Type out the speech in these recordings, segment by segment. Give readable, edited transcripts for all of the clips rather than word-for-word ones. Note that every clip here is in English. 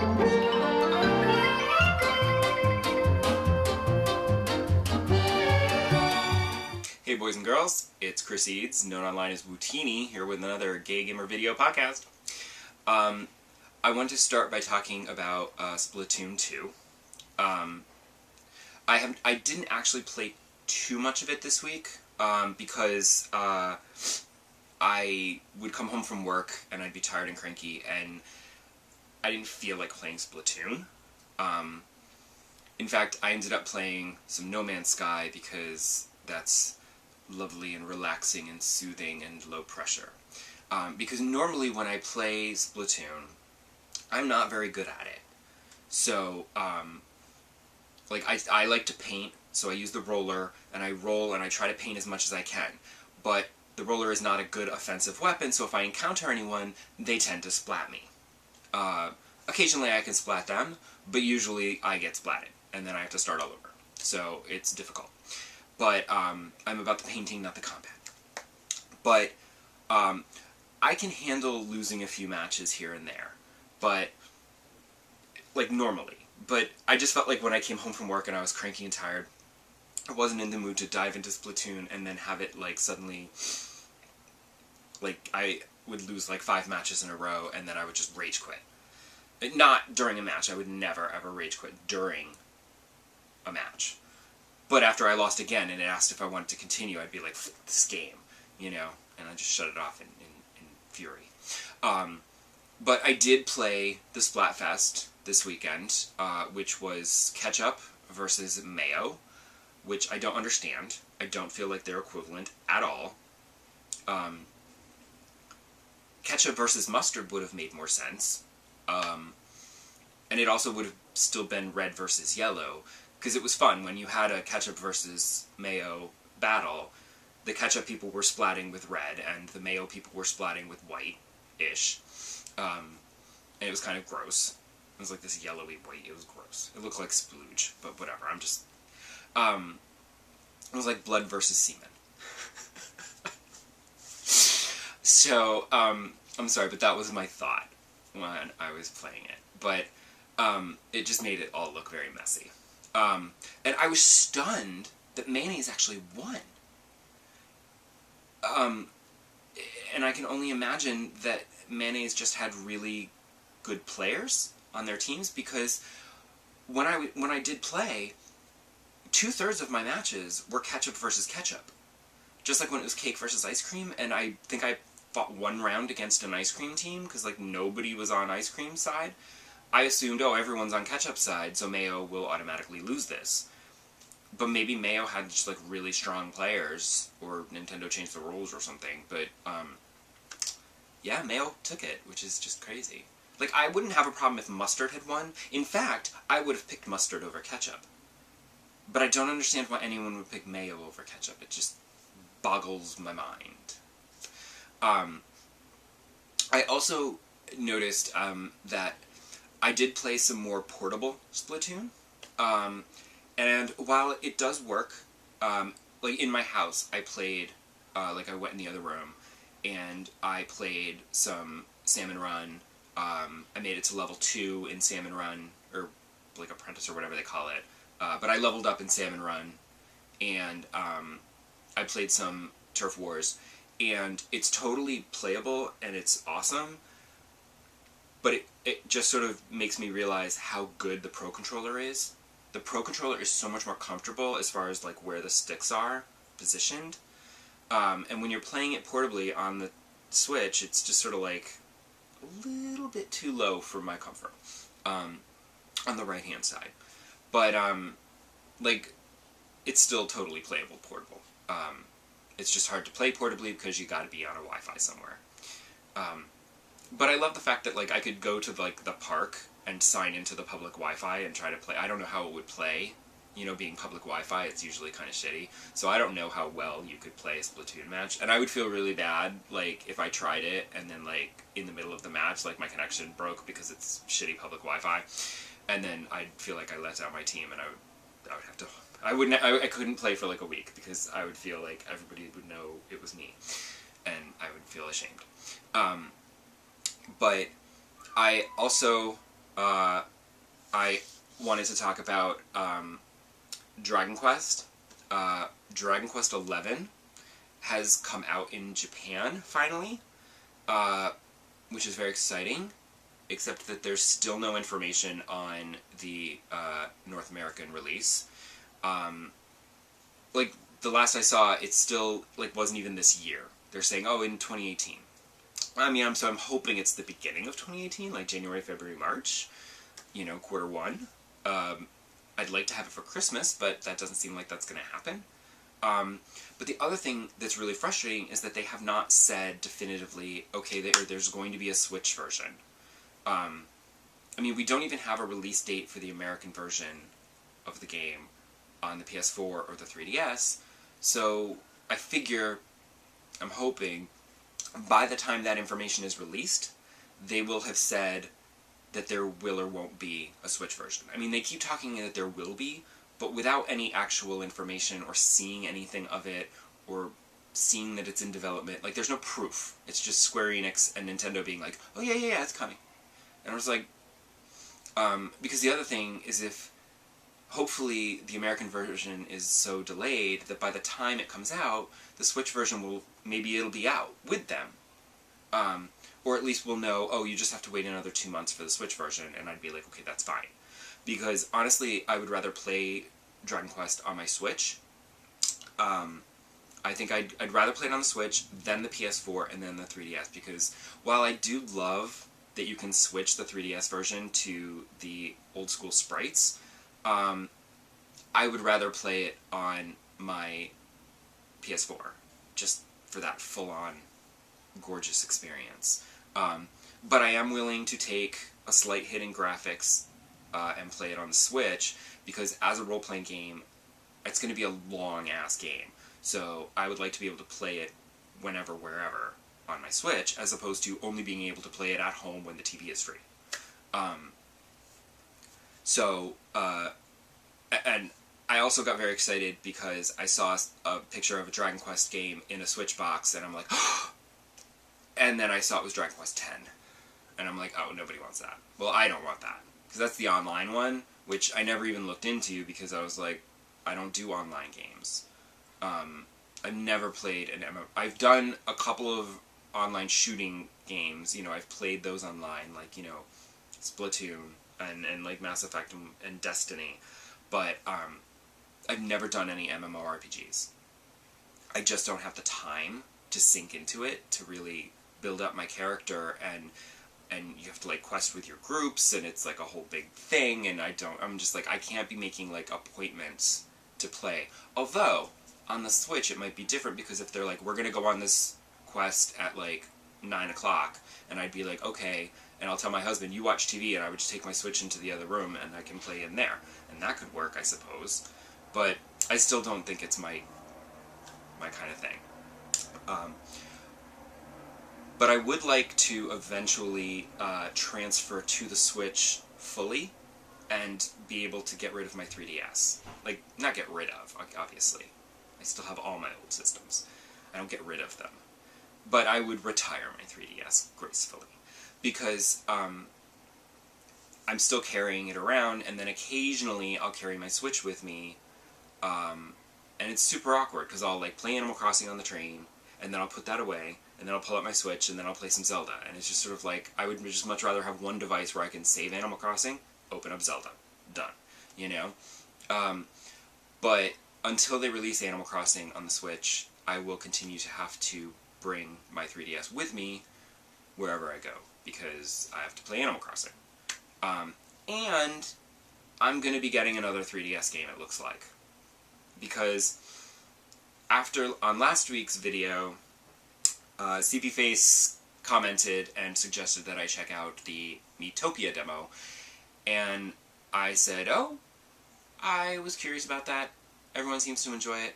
Hey boys and girls, it's Chris Eads, known online as Wootini, here with another Gay Gamer video podcast. I want to start by talking about Splatoon 2. I didn't actually play too much of it this week, because I would come home from work and I'd be tired and cranky, and I didn't feel like playing Splatoon. In fact, I ended up playing some No Man's Sky because that's lovely and relaxing and soothing and low pressure. Because normally when I play Splatoon, I'm not very good at it. So, like, I like to paint, so I use the roller, and I roll and I try to paint as much as I can. But the roller is not a good offensive weapon, so if I encounter anyone, they tend to splat me. Occasionally I can splat them, but usually I get splatted, and then I have to start all over. So it's difficult. But I'm about the painting, not the combat. But I can handle losing a few matches here and there, but like normally. But I just felt like when I came home from work and I was cranky and tired, I wasn't in the mood to dive into Splatoon and then have it like suddenly, like I would lose like 5 matches in a row and then I would just rage quit. Not during a match. I would never ever rage quit during a match. But after I lost again and it asked if I wanted to continue, I'd be like, "F this game," you know, and I just shut it off in fury. But I did play the Splatfest this weekend, which was Ketchup versus Mayo, which I don't understand. I don't feel like they're equivalent at all. Ketchup versus Mustard would have made more sense. And it also would have still been Red versus Yellow, because it was fun when you had a Ketchup versus Mayo battle. The Ketchup people were splatting with red, and the Mayo people were splatting with white-ish. And it was kind of gross. It was like this yellowy white. It was gross. It looked like splooge, but whatever. I'm just... it was like blood versus semen. So, I'm sorry, but that was my thought when I was playing it. But it just made it all look very messy. And I was stunned that Mayonnaise actually won. And I can only imagine that Mayonnaise just had really good players on their teams, because when I did play, 2/3 of my matches were Ketchup versus Ketchup. Just like when it was Cake versus Ice Cream, and I think I fought one round against an ice cream team, because like nobody was on Ice Cream side. I assumed, oh, everyone's on Ketchup's side, so Mayo will automatically lose this. But maybe Mayo had just, like, really strong players, or Nintendo changed the rules or something, but, yeah, Mayo took it, which is just crazy. Like, I wouldn't have a problem if Mustard had won. In fact, I would have picked Mustard over Ketchup. But I don't understand why anyone would pick Mayo over Ketchup. It just boggles my mind. I also noticed, that I did play some more portable Splatoon, and while it does work, like in my house, I played, like I went in the other room, and I played some Salmon Run. I made it to level 2 in Salmon Run, or like Apprentice or whatever they call it, but I leveled up in Salmon Run, and I played some Turf Wars, and it's totally playable, and it's awesome. But it just sort of makes me realize how good the Pro Controller is. The Pro Controller is so much more comfortable as far as like where the sticks are positioned. And when you're playing it portably on the Switch, it's just sort of like a little bit too low for my comfort on the right-hand side. But, like, it's still totally playable portable. It's just hard to play portably because you gotta be on a Wi-Fi somewhere. But I love the fact that, like, I could go to, like, the park and sign into the public Wi-Fi and try to play. I don't know how it would play. You know, being public Wi-Fi, it's usually kind of shitty. So I don't know how well you could play a Splatoon match. And I would feel really bad, like, if I tried it and then, like, in the middle of the match, like, my connection broke because it's shitty public Wi-Fi. And then I'd feel like I let down my team, and I would have to... I couldn't play for, like, a week because I would feel like everybody would know it was me. And I would feel ashamed. But I also I wanted to talk about Dragon Quest. Dragon Quest 11 has come out in Japan finally, which is very exciting, except that there's still no information on the North American release. Like, the last I saw, it still, like, wasn't even this year. They're saying, oh, in 2018. I mean, so I'm hoping it's the beginning of 2018, like January, February, March, you know, quarter one. I'd like to have it for Christmas, but that doesn't seem like that's going to happen. But the other thing that's really frustrating is that they have not said definitively, okay, there's going to be a Switch version. I mean, we don't even have a release date for the American version of the game on the PS4 or the 3DS, so I figure, I'm hoping, by the time that information is released, they will have said that there will or won't be a Switch version. I mean, they keep talking that there will be, but without any actual information or seeing anything of it or seeing that it's in development, like, there's no proof. It's just Square Enix and Nintendo being like, oh yeah, it's coming. And I was like, because the other thing is, if hopefully the American version is so delayed that by the time it comes out, the Switch version maybe it'll be out with them. Or at least we'll know, oh, you just have to wait another 2 months for the Switch version, and I'd be like, okay, that's fine. Because, honestly, I would rather play Dragon Quest on my Switch. I think I'd rather play it on the Switch, then the PS4, and then the 3DS, because while I do love that you can switch the 3DS version to the old school sprites, I would rather play it on my PS4, just for that full-on gorgeous experience. But I am willing to take a slight hit in graphics and play it on the Switch, because as a role-playing game, it's going to be a long-ass game. So I would like to be able to play it whenever, wherever on my Switch, as opposed to only being able to play it at home when the TV is free. And I also got very excited because I saw a picture of a Dragon Quest game in a Switch box, and I'm like, and then I saw it was Dragon Quest X. And I'm like, oh, nobody wants that. Well, I don't want that. Because that's the online one, which I never even looked into because I was like, I don't do online games. I've never played an MMO. I've done a couple of online shooting games. You know, I've played those online, like, you know, Splatoon and like Mass Effect and Destiny. But I've never done any MMORPGs. I just don't have the time to sink into it, to really build up my character, and you have to, like, quest with your groups, and it's like a whole big thing, and I'm just like, I can't be making, like, appointments to play. Although, on the Switch it might be different, because if they're like, we're gonna go on this quest at, like, 9 o'clock, and I'd be like, okay, and I'll tell my husband, you watch TV, and I would just take my Switch into the other room, and I can play in there. And that could work, I suppose. But I still don't think it's my kind of thing. But I would like to eventually transfer to the Switch fully and be able to get rid of my 3DS. Like, not get rid of, obviously. I still have all my old systems. I don't get rid of them. But I would retire my 3DS gracefully. Because I'm still carrying it around, and then occasionally I'll carry my Switch with me, and it's super awkward, because I'll, like, play Animal Crossing on the train, and then I'll put that away, and then I'll pull out my Switch, and then I'll play some Zelda, and it's just sort of like, I would just much rather have one device where I can save Animal Crossing, open up Zelda. Done. You know? But until they release Animal Crossing on the Switch, I will continue to have to bring my 3DS with me wherever I go, because I have to play Animal Crossing. And I'm going to be getting another 3DS game, it looks like. Because on last week's video, CPFace commented and suggested that I check out the Miitopia demo, and I said, oh, I was curious about that. Everyone seems to enjoy it.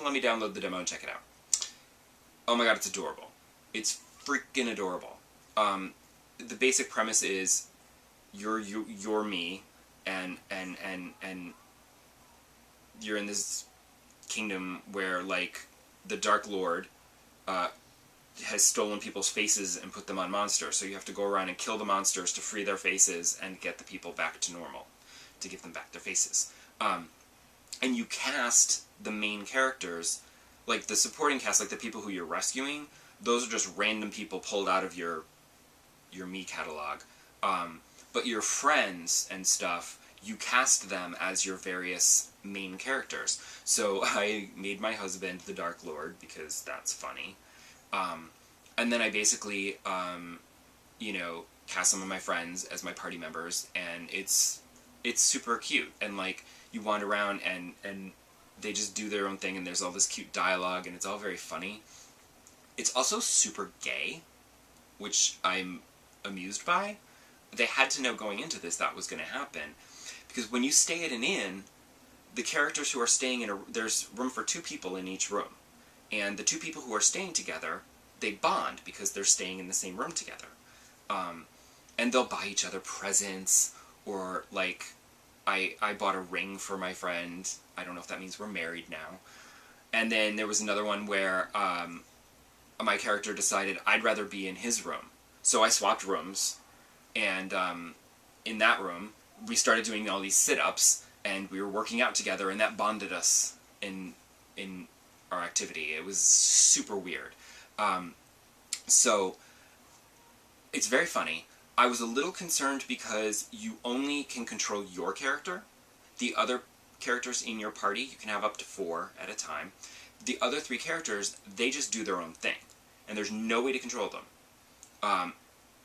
Let me download the demo and check it out. Oh my god, it's adorable. It's freaking adorable. The basic premise is you're me, and you're in this kingdom where, like, the Dark Lord has stolen people's faces and put them on monsters. So you have to go around and kill the monsters to free their faces and get the people back to normal, to give them back their faces. And you cast the main characters, like the supporting cast, like the people who you're rescuing. Those are just random people pulled out of your me catalog. But your friends and stuff, you cast them as your various main characters. So I made my husband the Dark Lord because that's funny. And then I basically, cast some of my friends as my party members, and it's super cute. And like you wander around and they just do their own thing, and there's all this cute dialogue, and it's all very funny. It's also super gay, which I'm amused by. They had to know going into this that was going to happen, because when you stay at an inn, the characters who are staying there's room for 2 people in each room, and the 2 people who are staying together, they bond because they're staying in the same room together. And they'll buy each other presents, or like I bought a ring for my friend. I don't know if that means we're married now. And then there was another one where my character decided I'd rather be in his room. So I swapped rooms, and in that room, we started doing all these sit-ups, and we were working out together, and that bonded us in our activity. It was super weird. So it's very funny. I was a little concerned because you only can control your character. The other characters in your party, you can have up to 4 at a time. The other 3 characters, they just do their own thing, and there's no way to control them.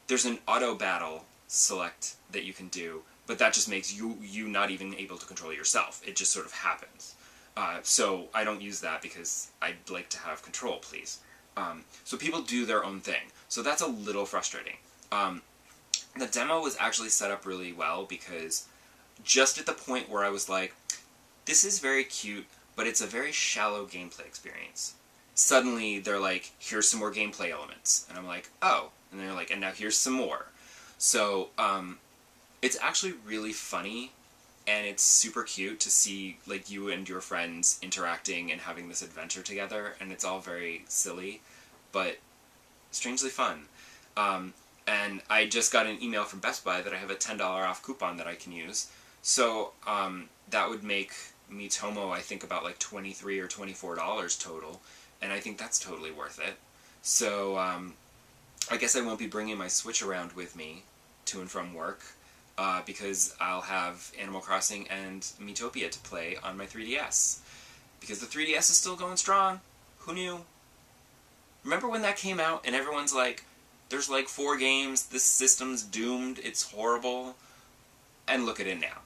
There's an auto battle select that you can do, but that just makes you not even able to control yourself. It just sort of happens. So I don't use that because I'd like to have control, please. So people do their own thing. So that's a little frustrating. The demo was actually set up really well, because just at the point where I was like, this is very cute, but it's a very shallow gameplay experience. Suddenly they're like, here's some more gameplay elements. And I'm like, oh. And they're like, and now here's some more. So it's actually really funny, and it's super cute to see like you and your friends interacting and having this adventure together, and it's all very silly, but strangely fun. And I just got an email from Best Buy that I have a $10 off coupon that I can use. So that would make Miitomo, I think, about like $23 or $24 total, and I think that's totally worth it. So I guess I won't be bringing my Switch around with me to and from work, because I'll have Animal Crossing and Miitopia to play on my 3DS. Because the 3DS is still going strong. Who knew? Remember when that came out and everyone's like, there's like 4 games, this system's doomed, it's horrible, and look at it now.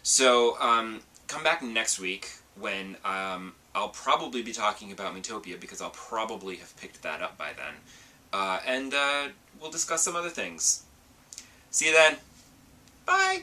So, come back next week when I'll probably be talking about Miitopia, because I'll probably have picked that up by then. And we'll discuss some other things. See you then. Bye!